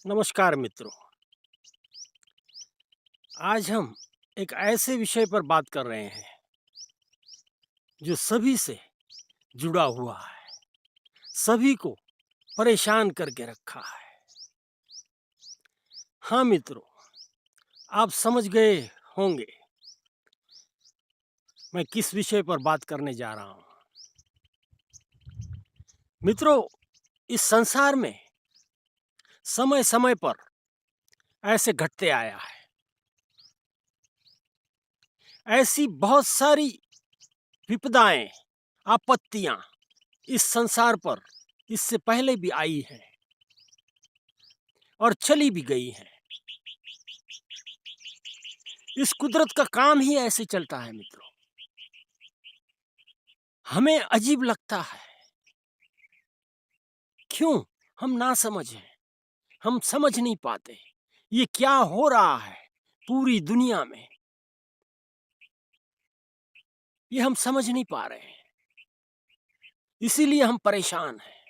नमस्कार मित्रों। आज हम एक ऐसे विषय पर बात कर रहे हैं जो सभी से जुड़ा हुआ है, सभी को परेशान करके रखा है। हाँ मित्रों, आप समझ गए होंगे मैं किस विषय पर बात करने जा रहा हूँ। मित्रों, इस संसार में समय समय पर ऐसे घटते आया है, ऐसी बहुत सारी विपदाएं, आपत्तियां इस संसार पर इससे पहले भी आई हैं और चली भी गई हैं। इस कुदरत का काम ही ऐसे चलता है मित्रों। हमें अजीब लगता है, क्यों हम ना समझें, हम समझ नहीं पाते ये क्या हो रहा है पूरी दुनिया में। ये हम समझ नहीं पा रहे हैं, इसीलिए हम परेशान हैं।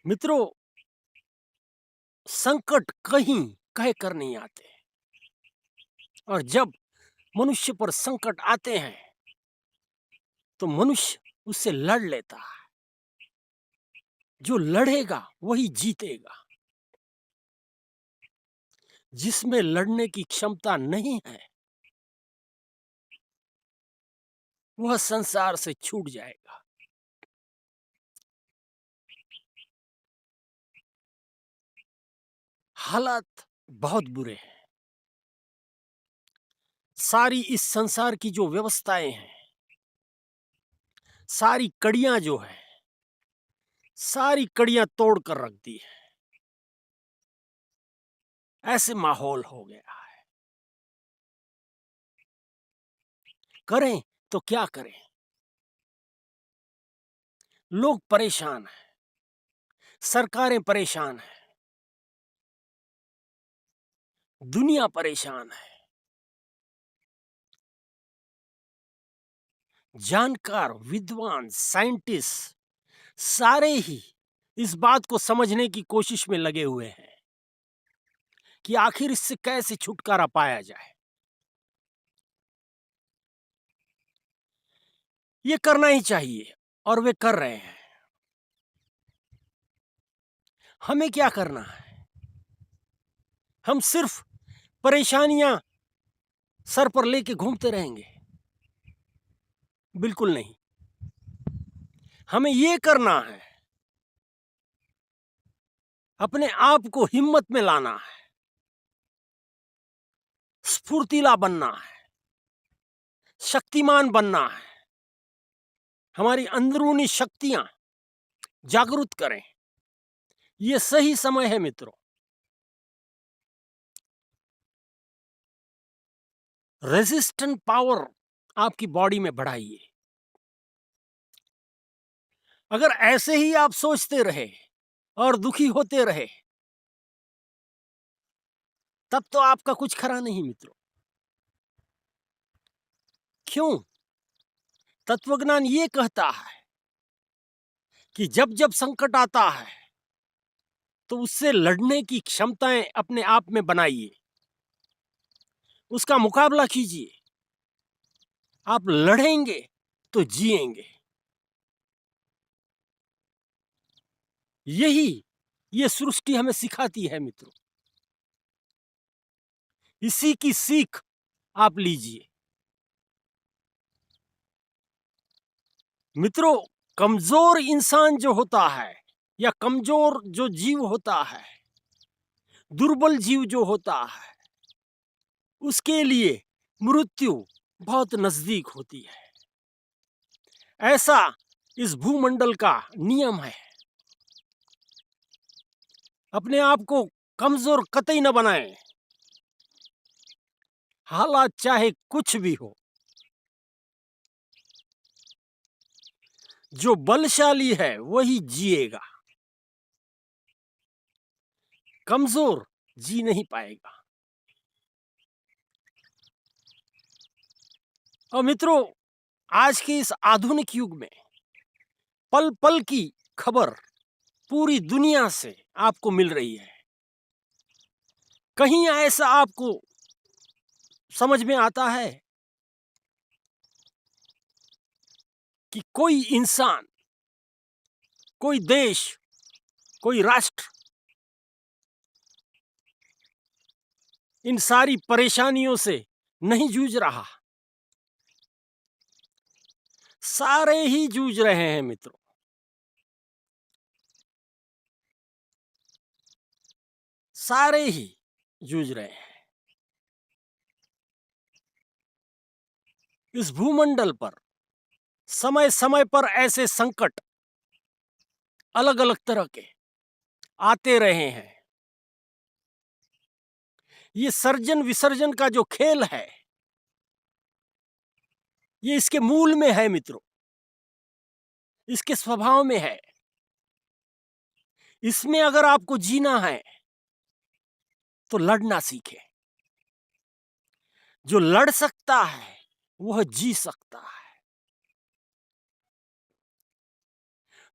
मित्रों, संकट कहीं कह कर नहीं आते, और जब मनुष्य पर संकट आते हैं तो मनुष्य उससे लड़ लेता है। जो लड़ेगा वही जीतेगा। जिसमें लड़ने की क्षमता नहीं है वह संसार से छूट जाएगा। हालात बहुत बुरे हैं। सारी इस संसार की जो व्यवस्थाएं हैं, सारी कड़ियां जो है, सारी कड़ियां तोड़ कर रख दी है। ऐसे माहौल हो गया है। करें तो क्या करें? लोग परेशान हैं, सरकारें परेशान हैं, दुनिया परेशान है। जानकार, विद्वान, साइंटिस्ट सारे ही इस बात को समझने की कोशिश में लगे हुए हैं कि आखिर इससे कैसे छुटकारा पाया जाए। ये करना ही चाहिए और वे कर रहे हैं। हमें क्या करना है? हम सिर्फ परेशानियां सर पर लेके घूमते रहेंगे? बिल्कुल नहीं। हमें ये करना है, अपने आप को हिम्मत में लाना है, स्फूर्तिला बनना है, शक्तिमान बनना है। हमारी अंदरूनी शक्तियां जागृत करें। ये सही समय है मित्रों। रेजिस्टेंट पावर आपकी बॉडी में बढ़ाइए। अगर ऐसे ही आप सोचते रहे और दुखी होते रहे तब तो आपका कुछ खरा नहीं मित्रों। क्यों? तत्वज्ञान ये कहता है कि जब जब संकट आता है तो उससे लड़ने की क्षमताएं अपने आप में बनाइए, उसका मुकाबला कीजिए। आप लड़ेंगे तो जिएंगे। यही ये सृष्टि हमें सिखाती है मित्रों। इसी की सीख आप लीजिए। मित्रों, कमजोर इंसान जो होता है या कमजोर जो जीव होता है, दुर्बल जीव जो होता है, उसके लिए मृत्यु बहुत नजदीक होती है। ऐसा इस भूमंडल का नियम है। अपने आप को कमजोर कतई न बनाएं। हालात चाहे कुछ भी हो, जो बलशाली है वही जिएगा, कमजोर जी नहीं पाएगा। और मित्रों, आज के इस आधुनिक युग में पल पल की खबर पूरी दुनिया से आपको मिल रही है। कहीं ऐसा आपको समझ में आता है कि कोई इंसान, कोई देश, कोई राष्ट्र इन सारी परेशानियों से नहीं जूझ रहा? सारे ही जूझ रहे हैं मित्रों। सारे ही जूझ रहे हैं। इस भूमंडल पर समय समय पर ऐसे संकट अलग अलग तरह के आते रहे हैं। ये सर्जन विसर्जन का जो खेल है, ये इसके मूल में है मित्रों, इसके स्वभाव में है। इसमें अगर आपको जीना है तो लड़ना सीखे। जो लड़ सकता है वह जी सकता है।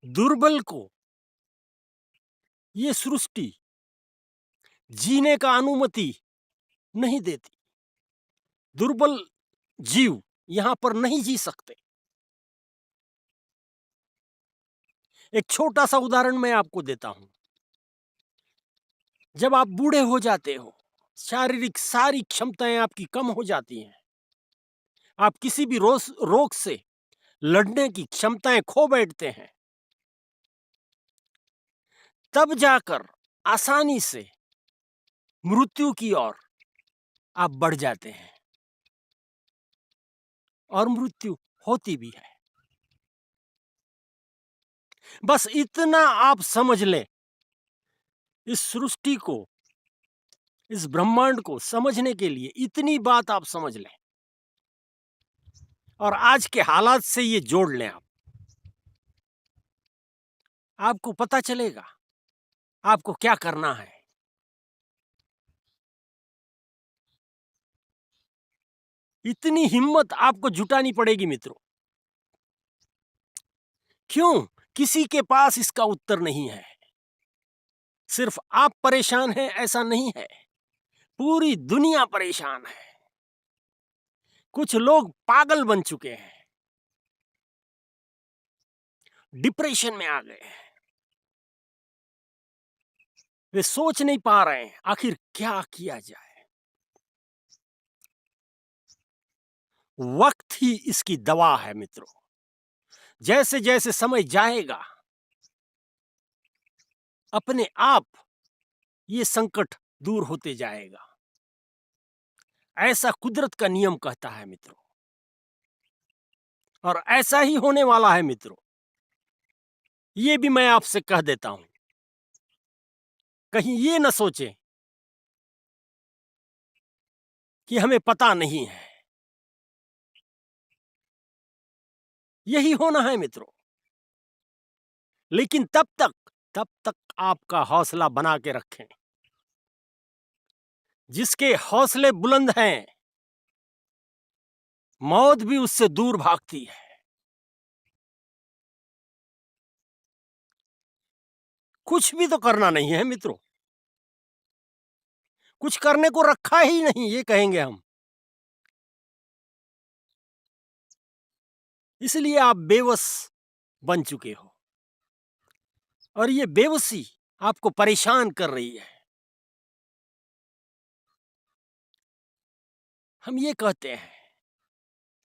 दुर्बल को ये सृष्टि जीने का अनुमति नहीं देती। दुर्बल जीव यहां पर नहीं जी सकते। एक छोटा सा उदाहरण मैं आपको देता हूं। जब आप बूढ़े हो जाते हो, शारीरिक सारी क्षमताएं आपकी कम हो जाती हैं, आप किसी भी रोग से लड़ने की क्षमताएं खो बैठते हैं, तब जाकर आसानी से मृत्यु की ओर आप बढ़ जाते हैं, और मृत्यु होती भी है। बस इतना आप समझ लें। इस सृष्टि को, इस ब्रह्मांड को समझने के लिए इतनी बात आप समझ लें और आज के हालात से ये जोड़ लें आपको पता चलेगा आपको क्या करना है। इतनी हिम्मत आपको जुटानी पड़ेगी मित्रों। क्यों? किसी के पास इसका उत्तर नहीं है। सिर्फ आप परेशान हैं ऐसा नहीं है, पूरी दुनिया परेशान है। कुछ लोग पागल बन चुके हैं, डिप्रेशन में आ गए हैं। वे सोच नहीं पा रहे हैं आखिर क्या किया जाए। वक्त ही इसकी दवा है मित्रों। जैसे जैसे समय जाएगा, अपने आप ये संकट दूर होते जाएगा। ऐसा कुदरत का नियम कहता है मित्रों, और ऐसा ही होने वाला है मित्रों। ये भी मैं आपसे कह देता हूं, कहीं ये न सोचें कि हमें पता नहीं है। यही होना है मित्रों। लेकिन तब तक आपका हौसला बना के रखें। जिसके हौसले बुलंद हैं, मौत भी उससे दूर भागती है। कुछ भी तो करना नहीं है मित्रों। कुछ करने को रखा ही नहीं, ये कहेंगे हम। इसलिए आप बेबस बन चुके हो, और ये बेबसी आपको परेशान कर रही है। हम ये कहते हैं,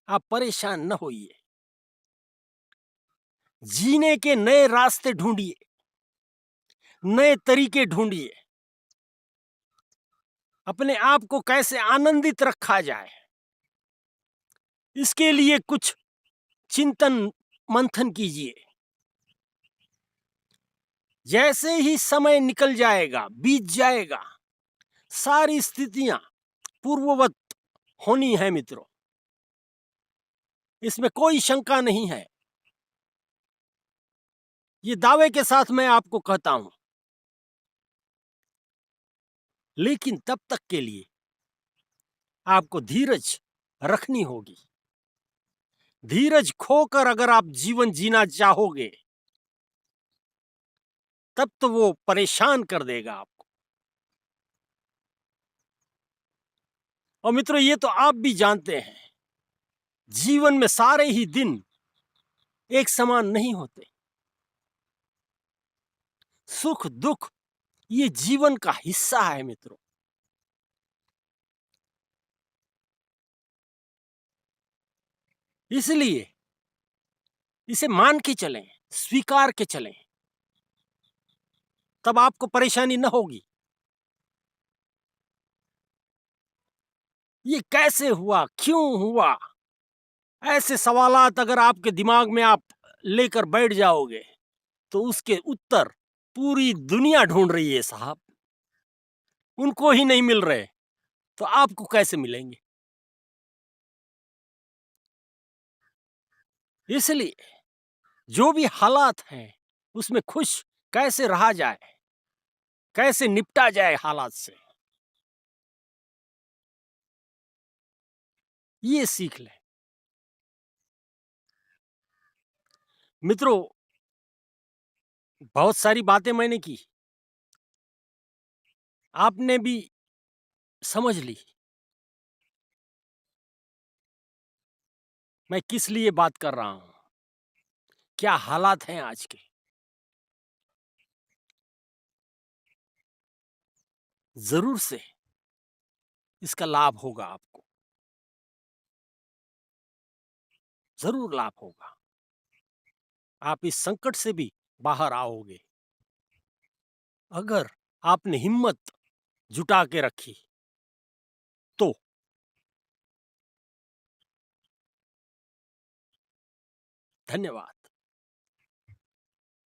आप परेशान न होइए। जीने के नए रास्ते ढूंढिए, नए तरीके ढूंढिए। अपने आप को कैसे आनंदित रखा जाए, इसके लिए कुछ चिंतन मंथन कीजिए। जैसे ही समय निकल जाएगा, बीत जाएगा, सारी स्थितियां पूर्ववत होनी है मित्रों। इसमें कोई शंका नहीं है। ये दावे के साथ मैं आपको कहता हूं। लेकिन तब तक के लिए आपको धीरज रखनी होगी। धीरज खोकर अगर आप जीवन जीना चाहोगे तब तो वो परेशान कर देगा आपको। और मित्रों, ये तो आप भी जानते हैं, जीवन में सारे ही दिन एक समान नहीं होते। सुख दुख ये जीवन का हिस्सा है मित्रों। इसलिए इसे मान के चलें, स्वीकार के चलें, तब आपको परेशानी न होगी। ये कैसे हुआ, क्यों हुआ, ऐसे सवालात अगर आपके दिमाग में आप लेकर बैठ जाओगे तो उसके उत्तर पूरी दुनिया ढूंढ रही है साहब। उनको ही नहीं मिल रहे तो आपको कैसे मिलेंगे? इसलिए जो भी हालात हैं उसमें खुश कैसे रहा जाए, कैसे निपटा जाए हालात से, ये सीख लें। मित्रों, बहुत सारी बातें मैंने की, आपने भी समझ ली मैं किस लिए बात कर रहा हूं, क्या हालात हैं आज के। जरूर से इसका लाभ होगा आपको, जरूर लाभ होगा। आप इस संकट से भी बाहर आओगे अगर आपने हिम्मत जुटा के रखी तो। धन्यवाद।